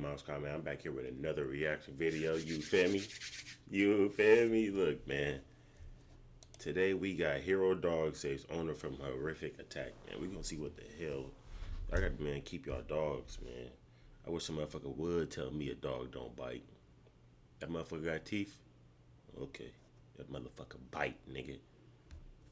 Mouse Comment. I'm back here with another reaction video. You feel me? You feel me? Look, man. Today we got Hero Dog saves owner from horrific attack. Man, we gonna see what the hell. I got, man, keep y'all dogs, man. I wish some motherfucker would tell me a dog don't bite. That motherfucker got teeth? Okay. That motherfucker bite, nigga.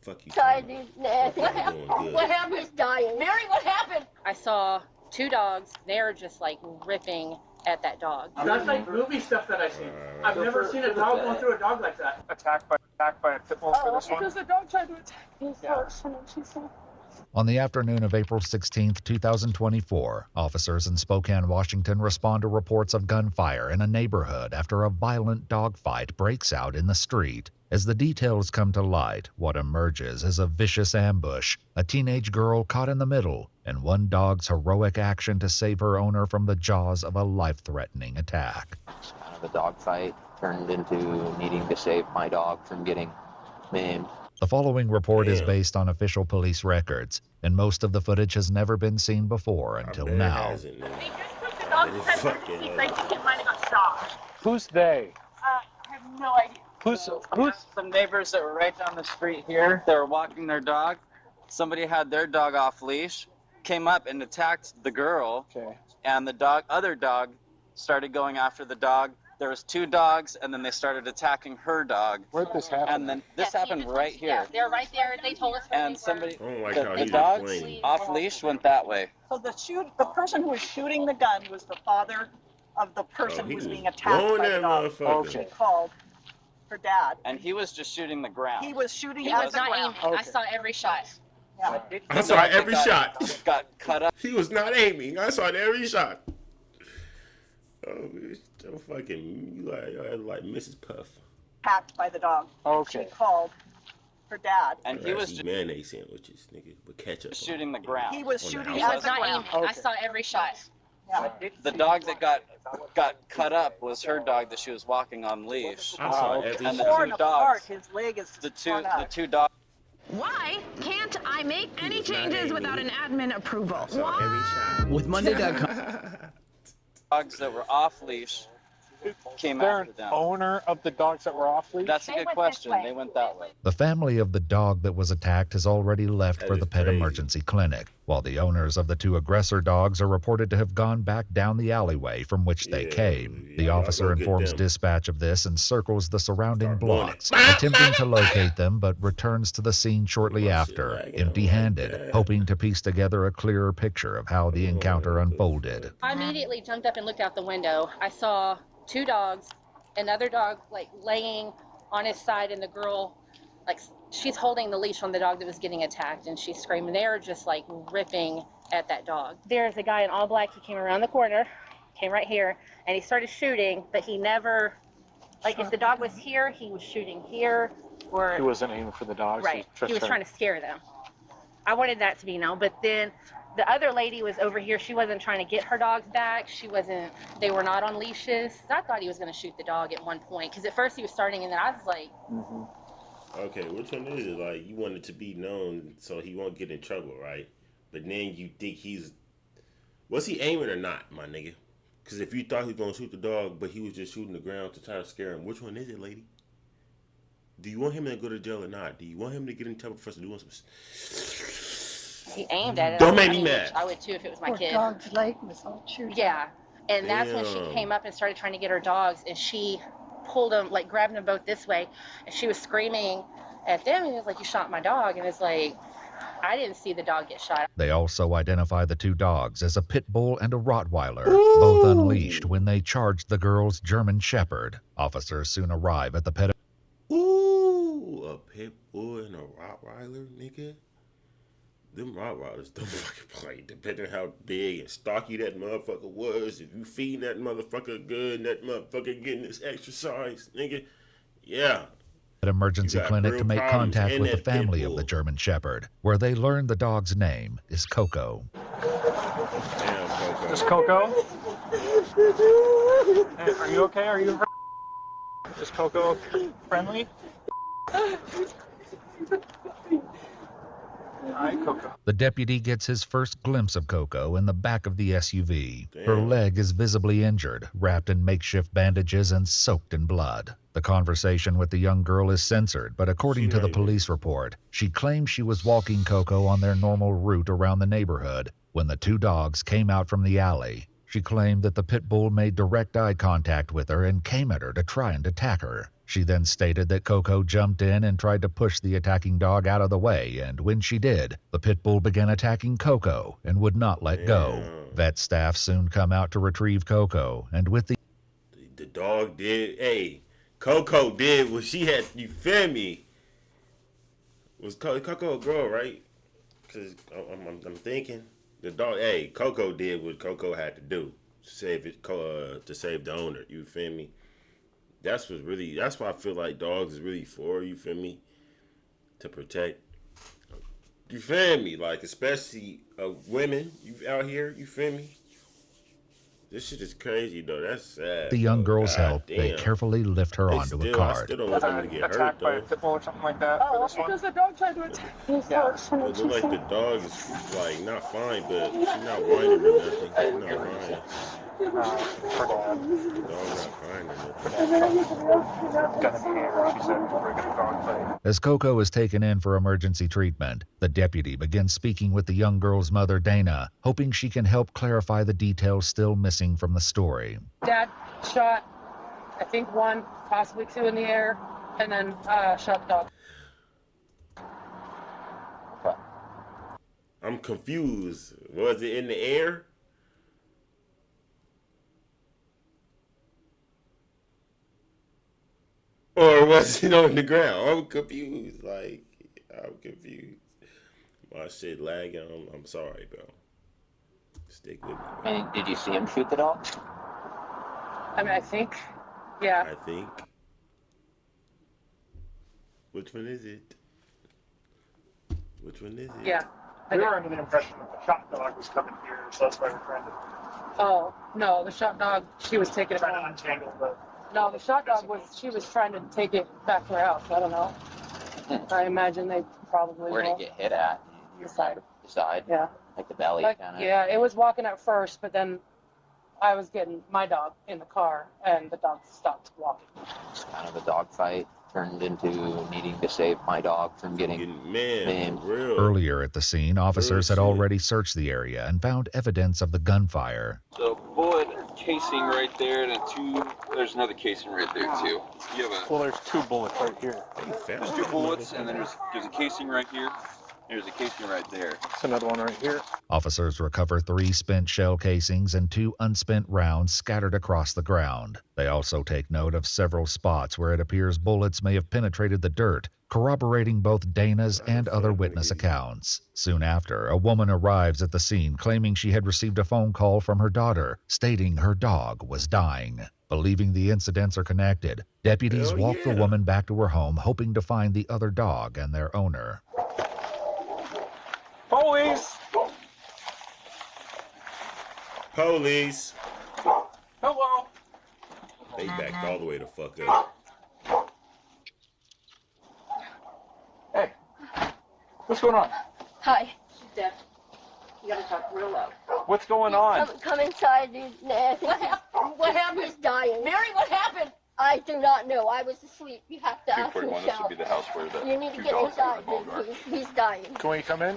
Fuck you. Sorry, dude. What happened? What happened? He's dying. Mary, what happened? I saw two dogs. They're just like ripping at that dog. That's like movie stuff that I see. I've never seen a dog going through a dog like that. Attacked by a Pitbull for this one. Because the dog tried to attack me first, and then she said. On the afternoon of April 16, 2024, officers in Spokane, Washington respond to reports of gunfire in a neighborhood after a violent dogfight breaks out in the street. As the details come to light, what emerges is a vicious ambush, a teenage girl caught in the middle, and one dog's heroic action to save her owner from the jaws of a life-threatening attack. The dogfight turned into needing to save my dog from getting maimed. The following report is based on official police records, and most of the footage has never been seen before until now. They just took the dog to emergency. I think it might have got shot. Who's they? I have no idea. Who's some neighbors that were right down the street here. They were walking their dog. Somebody had their dog off leash, came up and attacked the girl. Okay. And the other dog started going after the dog. There was two dogs, and then they started attacking her dog. Where'd this happen? And then this happened right here. Yeah, they're right there. They told us where And they somebody, I don't like how the he's dogs explaining. off leash went that way. So the person who was shooting the gun was the father of the person who was being attacked by the dog. Okay. She called her dad. And he was just shooting the ground. He was shooting He at was the not ground. aiming. I saw every shot. Yeah. I saw every shot. Got cut up. He was not aiming. I saw every shot. Oh, it's so fucking, you like Mrs. Puff. Attacked by the dog. Okay. She called her dad. And he was just mayonnaise sandwiches, nigga, with ketchup. shooting the ground. He was On the shooting house. He at was the not ground. aiming. I saw every shot. Yeah. The dog that got cut up was her dog that she was walking on leash. I saw every And the shot. Torn two apart. dogs. His leg is The torn out. two dogs. Why can't I make any was not changes aiming. without an admin approval? I saw every shot. With Monday.com. Dogs that were off leash came They're after an them. owner of the dogs that were off leash? That's a They good went question. this way. They went that way. The family of the dog that was attacked has already left That for is the pet crazy. emergency clinic, while the owners of the two aggressor dogs are reported to have gone back down the alleyway from which they came. The y'all officer go get informs them. dispatch of this and circles the surrounding Start blowing blocks, it. attempting to locate them, but returns to the scene shortly after, lagging empty-handed, like that. hoping to piece together a clearer picture of how the encounter unfolded. I immediately jumped up and looked out the window. I saw two dogs, another dog like laying on his side, and the girl, like, she's holding the leash on the dog that was getting attacked, and she's screaming. They're just like ripping at that dog. There's a guy in all black. He came around the corner, came right here, and he started shooting, but he never, like, if the dog was here, he was shooting here, or He wasn't aiming for the dogs. right. He was trying to scare them. I wanted that to be known, but then the other lady was over here. She wasn't trying to get her dogs back. They were not on leashes. I thought he was going to shoot the dog at one point, because at first he was starting, and then I was like, Okay, which one is it? Like, you want it to be known so he won't get in trouble, right? But then you think was he aiming or not, my nigga? Because if you thought he was going to shoot the dog, but he was just shooting the ground to try to scare him, which one is it, lady? Do you want him to go to jail or not? Do you want him to get in trouble for doing some... he aimed at it. Don't make me mad. I would too if it was my Poor kid. dog's leg was all chewed. Yeah, and that's when she Damn. came up and started trying to get her dogs, and she pulled them, like grabbed them both this way, and she was screaming at them, and it was like, you shot my dog, and it's like, I didn't see the dog get shot. They also identify the two dogs as a Pitbull and a Rottweiler, both unleashed when they charged the girl's German Shepherd. Officers soon arrive at the pet. Ooh, a Pitbull and a Rottweiler, nigga? Them Rottweilers don't fucking play, depending on how big and stocky that motherfucker was. If you feed that motherfucker good and that motherfucker getting this exercise, nigga, yeah. Emergency You got clinic real to make problems contact in with the that family pit of the bull. German Shepherd, where they learn the dog's name is Coco. Damn, Coco. Is Coco? Hey, are you okay? Are you... Is Coco friendly? Hi, Coco. The deputy gets his first glimpse of Coco in the back of the SUV. Her Damn. leg is visibly injured, wrapped in makeshift bandages and soaked in blood. The conversation with the young girl is censored, but according to the police report, she claims she was walking Coco on their normal route around the neighborhood when the two dogs came out from the alley. She claimed that the Pitbull made direct eye contact with her and came at her to try and attack her. She then stated that Coco jumped in and tried to push the attacking dog out of the way, and when she did, the Pitbull began attacking Coco and would not let go. Vet staff soon come out to retrieve Coco, and with the dog did, hey, Coco did what she had, you feel me? Was Coco a girl, right? Because I'm thinking. The dog, hey, Coco did what Coco had to do to save it, to save the owner. You feel me? That's why I feel like dogs is really for. You feel me? To protect. You feel me? Like especially women, you out here. You feel me? This shit is crazy though. That's sad. the young bro. girl's God help, they damn. carefully lift her onto a I cart. still don't want them to get hurt By a though. Pitbull or something like that. Oh, because the dog tried to attack me first. It look like the dog is like not fine, but she's not whining or nothing. She's not crying. For dad. The dog's not crying or nothing. Gun in the air, she said, we're going to dog fight. As Coco is taken in for emergency treatment, the deputy begins speaking with the young girl's mother, Dana, hoping she can help clarify the details still missing from the story. Dad shot, I think one, possibly two in the air, and then shot the dog. I'm confused. Was it in the air? Or was it on the ground? I'm confused. I'm confused. My shit lagging. I'm sorry, bro. Stick with me. And did you see him shoot the dog? I mean, I think, yeah. I think. Which one is it? Which one is it? Yeah. We were under the impression that the shot dog was coming here, so that's why we're trying to Oh, no, the shot dog, she was taking it try to home. untangle the. No, the shot dog she was trying to take it back to her house. I don't know. I imagine they probably Where did will. it get hit at? The side. The side? Yeah. Like the belly Like, kind of? yeah, it was walking at first, but then I was getting my dog in the car, and the dog stopped walking. It's kind of a dog fight turned into needing to save my dog from getting Man, for real. Earlier at the scene, officers had shit. already searched the area and found evidence of the gunfire. The bullet casing right there, and there's another casing right there too. You have Well, there's two bullets right here. there's two bullets, and then there's a casing right here. There's a casing right there. There's another one right here. Officers recover 3 spent shell casings and 2 unspent rounds scattered across the ground. They also take note of several spots where it appears bullets may have penetrated the dirt, corroborating both Dana's and other witness accounts. Soon after, a woman arrives at the scene claiming she had received a phone call from her daughter, stating her dog was dying. Believing the incidents are connected, deputies walk the woman back to her home, hoping to find the other dog and their owner. Police! Police! Hello! They backed all the way the fuck up. Hey, what's going on? Hi. She's deaf. You gotta talk real loud. What's going on? Come inside, dude. Nah. What happened? What happened? He's dying. Mary, what happened? I do not know. I was asleep. You have to ask 241, this would be Michelle. the house where the You need to two get dogs inside, and the dog are. dude. He's dying. Can we come in?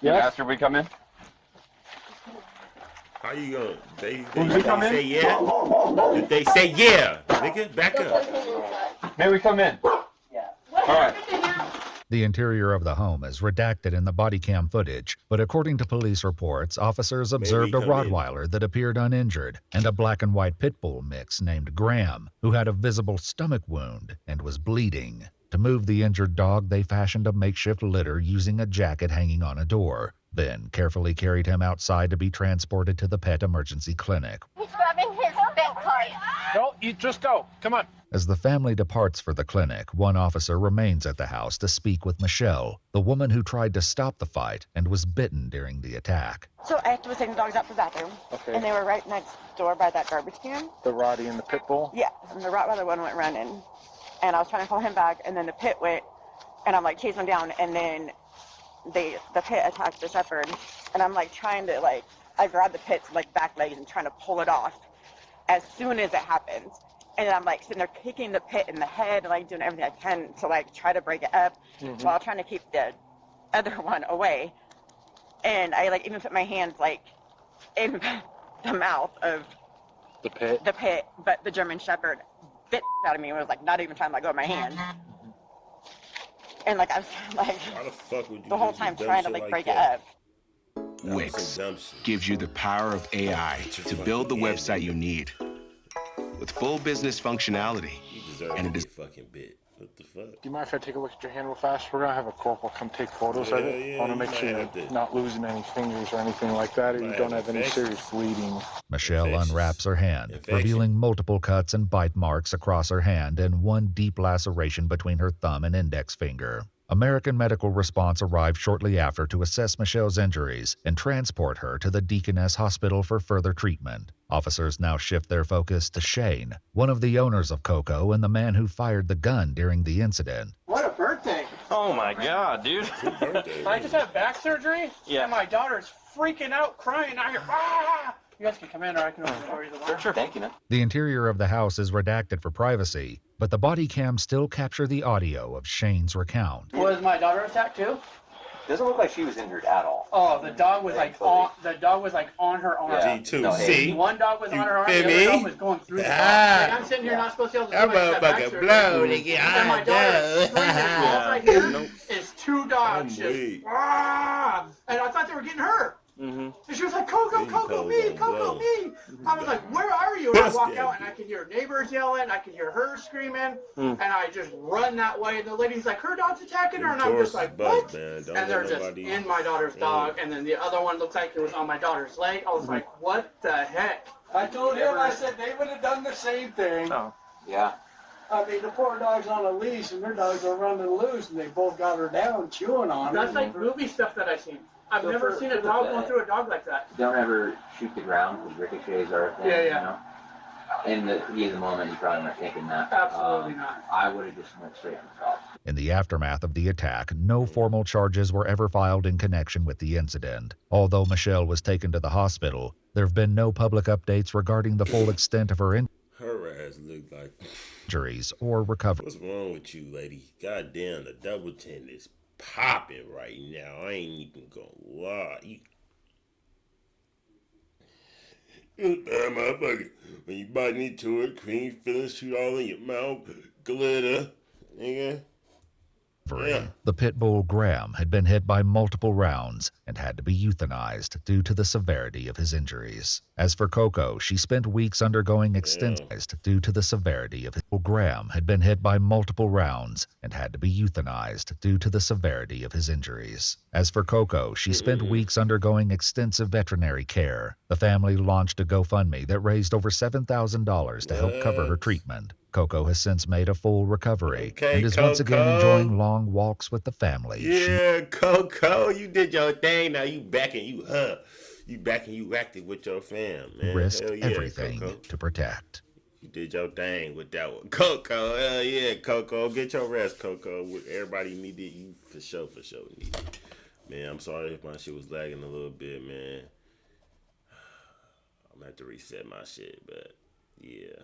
After we come in? How you gonna? They come in? say yeah? Did they say yeah? Nigga, back up. May we come in? Yeah. All right. The interior of the home is redacted in the body cam footage, but according to police reports, officers observed a come in. Rottweiler that appeared uninjured and a black and white Pitbull mix named Graham, who had a visible stomach wound and was bleeding. To move the injured dog, they fashioned a makeshift litter using a jacket hanging on a door, then carefully carried him outside to be transported to the pet emergency clinic. He's grabbing his bed card. No, you just go. Come on. As the family departs for the clinic, one officer remains at the house to speak with Michelle, the woman who tried to stop the fight and was bitten during the attack. So I was taking the dogs out to the bathroom, and they were right next door by that garbage can. The Roddy and the Pitbull? Yeah, and the Rottweiler one went running, and I was trying to call him back, and then the pit went, and I'm like chasing him down, and then the pit attacks the shepherd, and I'm like trying to like, I grab the pit's like back legs and trying to pull it off as soon as it happens. And I'm like sitting there kicking the pit in the head and like doing everything I can to like try to break it up while trying to keep the other one away. And I like even put my hands like in the mouth of The pit. but the German shepherd bit out of me and was like not even trying to let go of my hand. And like I was like Why the fuck would you the whole do some time dumb trying to shit like like break that? it up. Wix Some dumb shit. gives you the power of AI to build the website you need with full business functionality. You deserve And to it is get fucking bit. What the fuck? Do you mind if I take a look at your hand real fast? We're gonna have a corporal come take photos of it. Yeah, I want to you make might sure have you're to. not losing any fingers or anything like that, or You you might don't have have any serious infections. bleeding. Michelle Infectious. unwraps her hand, Infection. revealing multiple cuts and bite marks across her hand and one deep laceration between her thumb and index finger. American medical response arrived shortly after to assess Michelle's injuries and transport her to the Deaconess Hospital for further treatment. Officers now shift their focus to Shane, one of the owners of Coco and the man who fired the gun during the incident. What a birthday! Oh my god, dude. I just had back surgery. Yeah. And my daughter's freaking out, crying. I hear, ah! You guys can come in, or I can open the door either way. Sure, thank you, man. The interior of the house is redacted for privacy, but the body cams still capture the audio of Shane's recount. Was my daughter attacked too? Doesn't look like she was injured at all. Oh, the dog was like on her arm. Yeah. G2, No, see? One dog was You on her arm, feel the other me? dog was going through the dog. Ah. Like, I'm sitting here not supposed to be able to That do my back motherfucker surgery. blow, nigga. And my daughter screaming. All I hear is two dogs I'm just, weak. ah! And I thought they were getting hurt. And she was like, Coco, Baby Coco, Pose me, don't Coco, blow. me. I was like, where are you? And I Bust walk that out and I can hear neighbors yelling. I can hear her screaming. And I just run that way. And the lady's like, her dog's attacking her. And I'm just like, what? Bust, man. And they're just in my daughter's dog. And then the other one looked like it was on my daughter's leg. I was like, what the heck? I told him, I said they would have done the same thing. Oh. Yeah. I mean, the poor dog's on a leash and their dogs are running loose and they both got her down chewing on her. That's like movie stuff that I've seen. I've never seen a dog go through a dog like that. Don't ever shoot the ground because ricochets are a thing, Yeah, yeah. you know? In the heat of the moment, you probably weren't thinking that. Absolutely not. I would have just went straight for the top. In the aftermath of the attack, no formal charges were ever filed in connection with the incident. Although Michelle was taken to the hospital, there have been no public updates regarding the full extent of her Her ass looked like. injuries or recovery. What's wrong with you, lady? Goddamn, the double chin is popping right now. I ain't even gonna lie. You bad motherfucker. When you bite into it, cream filling shoot all in your mouth, glitter, nigga. Yeah. The Pitbull Graham had been hit by multiple rounds and had to be euthanized due to the severity of his injuries. As for Coco, she spent weeks undergoing extensive due to the severity of his. Graham had been hit by multiple rounds and had to be euthanized due to the severity of his injuries. As for Coco, she spent weeks undergoing extensive veterinary care. The family launched a GoFundMe that raised over $7,000 to help cover her treatment. Coco has since made a full recovery and is once again enjoying long walks with the family. Yeah, Coco, you did your thing. Now you back and you You back and you acted with your fam, man. Risked Hell yeah, everything Coco. to protect. You did your thing with that one. Coco, hell yeah, Coco. Get your rest, Coco. Everybody needed you for sure needed. Man, I'm sorry if my shit was lagging a little bit, man. I'm gonna have to reset my shit, but yeah.